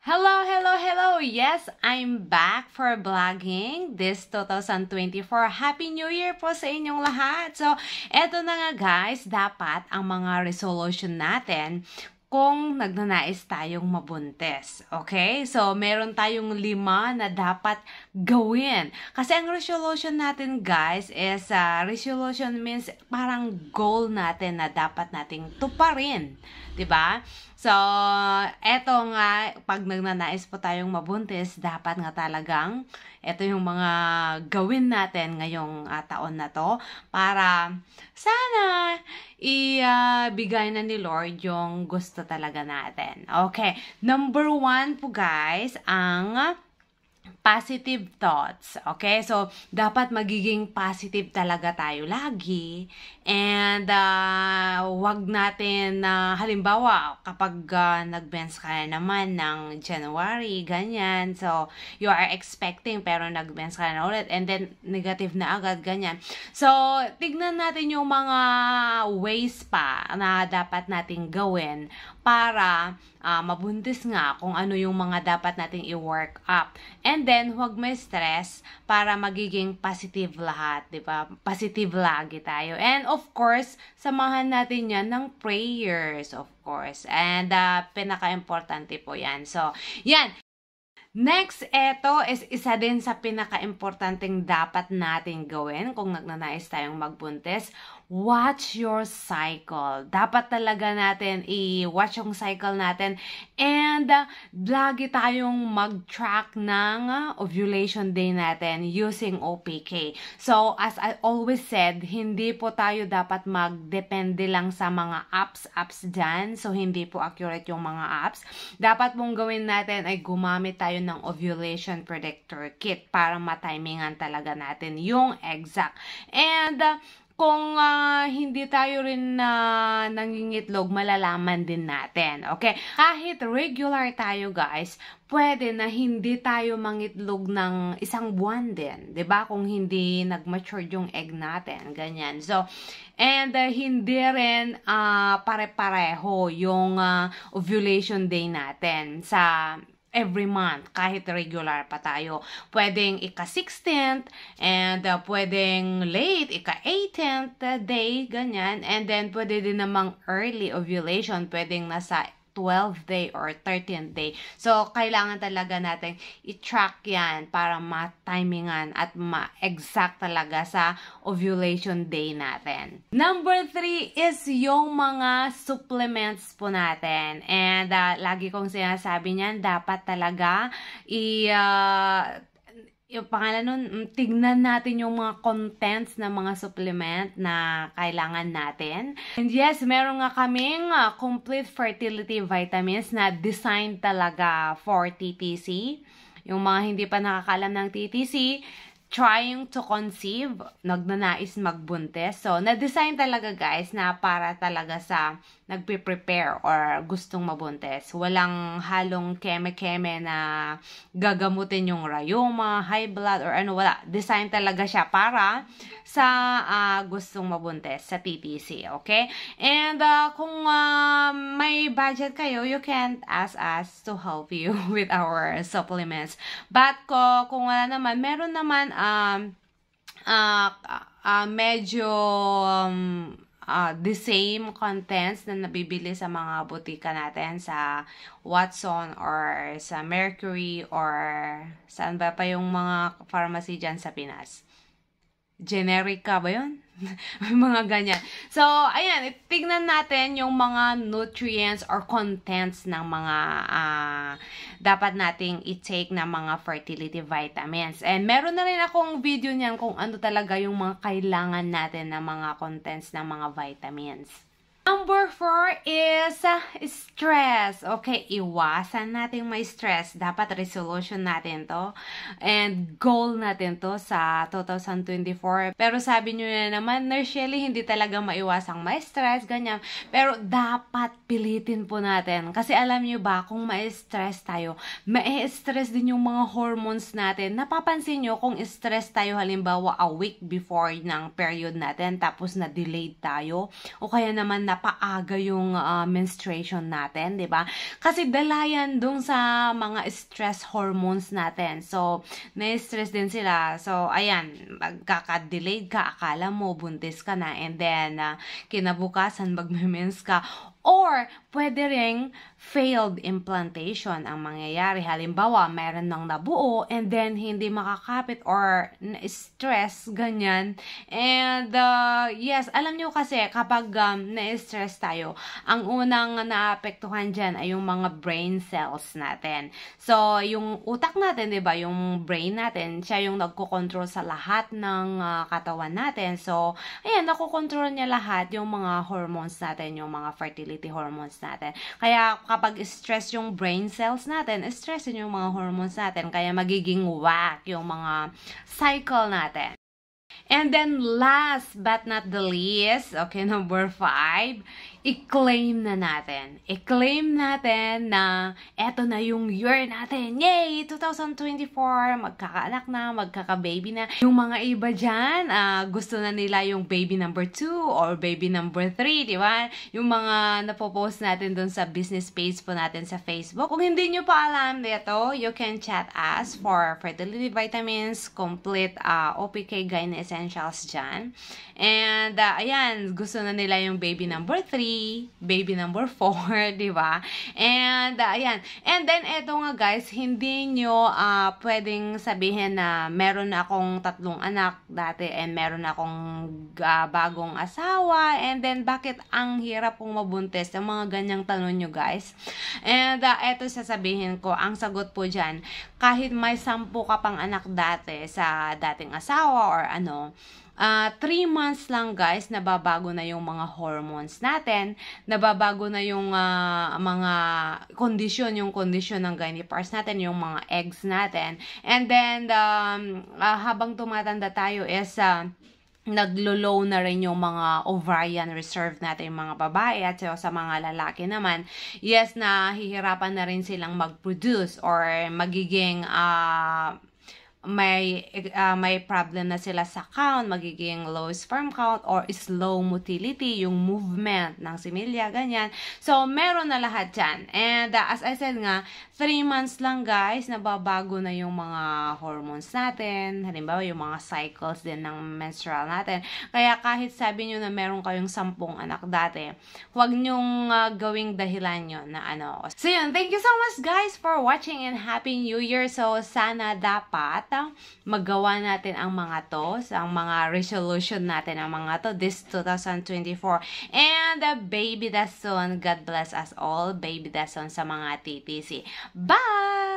Hello, hello, hello! Yes, I'm back for vlogging this 2024. Happy New Year po sa inyong lahat! So, eto na nga guys, dapat ang mga resolution natin kung nagnanais tayong mabuntis. Okay? So, meron tayong 5 na dapat gawin. Kasi ang resolution natin guys is, resolution means parang goal natin na dapat nating tuparin. Diba? So, eto nga, pag nagnanais po tayong mabuntis, dapat nga talagang eto yung mga gawin natin ngayong taon na to para sana ibigay na ni Lord yung gusto talaga natin. Okay, number 1 po guys, ang positive thoughts. Okay? So, dapat magiging positive talaga tayo lagi. And, wag natin, halimbawa, kapag nag-bench ka naman ng January, ganyan. So, you are expecting pero nag-bench ka na ulit. And then, negative na agad, ganyan. So, tignan natin yung mga ways pa na dapat nating gawin para mabuntis nga kung ano yung mga dapat nating i-work up. And then, huwag may stress para magiging positive lahat, di ba? Positive lagi tayo. And of course, samahan natin yan ng prayers, of course. And pinaka-importante po yan. So, yan. Next, eto is isa din sa pinaka-importanting dapat natin gawin kung nagnanais tayong magbuntis. Watch your cycle. Dapat talaga natin i-watch yung cycle natin and lagi tayong mag-track ng ovulation day natin using OPK. So, as I always said, hindi po tayo dapat magdepende lang sa mga apps dyan. So, hindi po accurate yung mga apps. Dapat pong gawin natin ay gumamit tayo ng ovulation predictor kit para matimingan talaga natin yung exact. And, kung hindi tayo rin nangingitlog, malalaman din natin. Okay? Kahit regular tayo, guys, pwede na hindi tayo mangitlog ng 1 buwan din. 'Di ba? Kung hindi nag-mature yung egg natin. Ganyan. So, and hindi rin pare-pareho yung ovulation day natin sa every month, kahit regular pa tayo. Pwedeng ika-16th, and pwedeng late, ika-18th day, ganyan. And then, pwede din namang early ovulation, pwedeng nasa 12th day or 13th day. So, kailangan talaga natin i-track yan para ma-timingan at ma-exact talaga sa ovulation day natin. Number 3 is yung mga supplements po natin. And lagi kong sinasabi niyan, dapat talaga yung pangalan nun, tignan natin yung mga contents ng mga supplement na kailangan natin. And yes, meron nga kaming complete fertility vitamins na designed talaga for TTC. Yung mga hindi pa nakakalam ng TTC, trying to conceive, nagnanais magbuntis. So, na-design talaga guys na para talaga sa nagpe-prepare or gustong mabuntis. Walang halong keme-keme na gagamutin yung rayuma, high blood, or ano, wala. Design talaga siya para sa gustong mabuntis, sa TTC, okay? And kung may budget kayo, you can ask us to help you with our supplements. But kung wala naman, meron naman medyo the same contents na nabibili sa mga butika natin sa Watson or sa Mercury or saan ba pa yung mga pharmacy dyan sa Pinas. Generica ba yun? Mga ganyan. So, ayan, tignan natin yung mga nutrients or contents ng mga dapat nating i-take na mga fertility vitamins. And meron na rin akong video niyan kung ano talaga yung mga kailangan natin na mga contents ng mga vitamins. Number 4 is stress. Okay, iwasan natin may stress. Dapat resolution natin to. And goal natin to sa 2024. Pero sabi nyo na naman, Nurse Shelly, hindi talaga maiwasang may stress, ganyan. Pero dapat pilitin po natin. Kasi alam nyo ba, kung may stress tayo, may stress din yung mga hormones natin. Napapansin nyo, kung stress tayo halimbawa a week before ng period natin, tapos na-delayed tayo, o kaya naman napaaga yung menstruation natin, di ba? Kasi dalayan dun sa mga stress hormones natin. So, na-stress din sila. So, ayan, magkaka-delayed ka, akala mo buntis ka na, and then kinabukasan magme-mens ka. Or, pwede ring failed implantation ang mangyayari. Halimbawa, meron nang nabuo and then hindi makakapit or na-stress, ganyan. And, yes, alam nyo kasi kapag na-stress tayo, ang unang naapektuhan dyan ay yung mga brain cells natin. So, yung utak natin, di ba, yung brain natin, siya yung nagko-control sa lahat ng katawan natin. So, ayan, nako-control niya lahat yung mga hormones natin, yung mga fertility hormones natin. Kaya kapag stress yung brain cells natin, stress din yung mga hormones natin. Kaya magiging whack yung mga cycle natin. And then last but not the least, okay, number 5, i-claim na natin. I-claim natin na eto na yung year natin. Yay! 2024, magkakaanak na, magkaka-baby na. Yung mga iba dyan, gusto na nila yung baby number 2 or baby number 3, di ba? Yung mga napopost natin dun sa business page po natin sa Facebook. Kung hindi nyo pa alam dito, you can chat us for fertility vitamins, complete OPK Gyne Essentials dyan. And, ayan, gusto na nila yung baby number 3, baby number 4, di ba? And, ayan. And then, eto nga guys, hindi nyo pwedeng sabihin na meron akong 3 anak dati and meron akong bagong asawa and then bakit ang hirap kong mabuntis? Yung mga ganyang tanong nyo guys. And, eto sasabihin ko, ang sagot po dyan, kahit may 10 ka pang anak dati sa dating asawa or ano, 3 months lang guys, nababago na yung mga hormones natin, nababago na yung mga kondisyon, yung kondisyon ng gyne parts natin, yung mga eggs natin. And then, habang tumatanda tayo is, naglo-low na rin yung mga ovarian reserve natin, yung mga babae, at sa mga lalaki naman, yes, nahihirapan na rin silang mag-produce or magiging may problem na sila sa count, magiging low sperm count or slow motility, yung movement ng similya, ganyan. So, meron na lahat dyan. And as I said nga, 3 months lang guys, nababago na yung mga hormones natin, halimbawa yung mga cycles din ng menstrual natin. Kaya kahit sabi nyo na meron kayong 10 anak dati, huwag nyong gawing dahilan yun na ano. So yun, thank you so much guys for watching and Happy New Year. So, sana dapat magawa natin ang mga to, ang mga resolution natin, ang mga to this 2024. And baby Dason, God bless us all, baby Dason sa mga TTC. Bye!